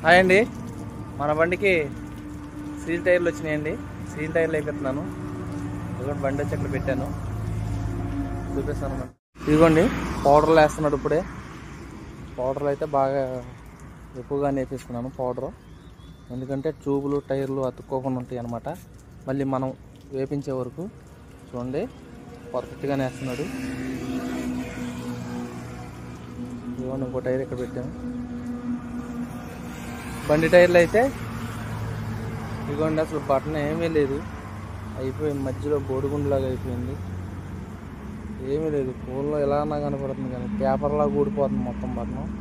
Hi అండి, మన బండికి సీల్ టైర్లు వచ్చినాయండి. సీల్ టైర్లు అయిపోతున్నాను. ఇదిగోండి బండి వచ్చి అక్కడ పెట్టాను, చూపిస్తాను. ఇదిగోండి పౌడర్లు వేస్తున్నాడు ఇప్పుడే. పౌడర్లు అయితే బాగా ఎక్కువగా నేర్పిస్తున్నాను పౌడరు, ఎందుకంటే ట్యూబులు టైర్లు అతుక్కోకుండా ఉంటాయి అన్నమాట. మళ్ళీ మనం వేపించే వరకు చూడండి పర్ఫెక్ట్గా వేస్తున్నాడు. ఇదిగోండి ఇంకో టైర్ ఇక్కడ పెట్టాము. బండి టైర్లు అయితే ఇదిగోండి అసలు బటన్ ఏమీ లేదు, అయిపోయింది. మధ్యలో బోడిగుండులాగా అయిపోయింది, ఏమీ లేదు. ఫోన్లో ఎలా అన్నా కనపడుతుంది కానీ పేపర్లాగా ఊడిపోతుంది మొత్తం బటన్.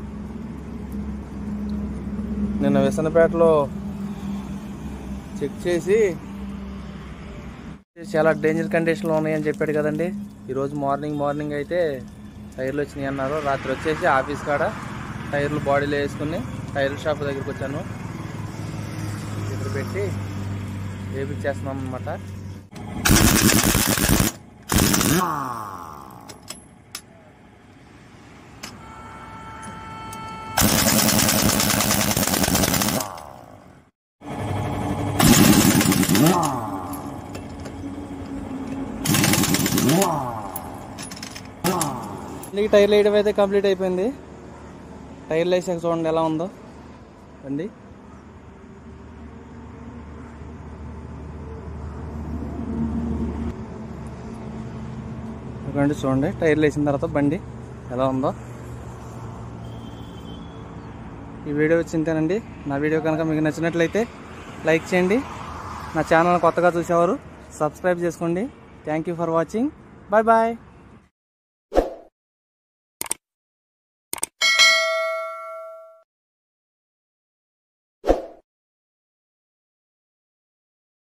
నిన్న విసనపేటలో చెక్ చేసి చాలా డేంజర్ కండిషన్లో ఉన్నాయని చెప్పాడు కదండి. ఈరోజు మార్నింగ్ అయితే టైర్లు వచ్చినాయి అన్నారు. రాత్రి వచ్చేసి ఆఫీస్ కాడ టైర్లు బాడీలో వేసుకుని టైర్ షాప్ దగ్గరికి వచ్చాను. ఇక్కడ పెట్టి వేపించేస్తున్నాం అన్నమాట. టైర్లు వేయడం అయితే కంప్లీట్ అయిపోయింది. టైర్లు వేసాక చూడండి ఎలా ఉందో బండి. ఇదిగోండి చూడండి టైర్లు వేసిన తర్వాత బండి ఎలా ఉందో. ఈ వీడియో వచ్చింతేనండి. నా వీడియో కనుక మీకు నచ్చినట్లయితే లైక్ చేయండి. నా ఛానల్ కొత్తగా చూసేవారు సబ్స్క్రైబ్ చేసుకోండి. Thank you for watching. Bye bye.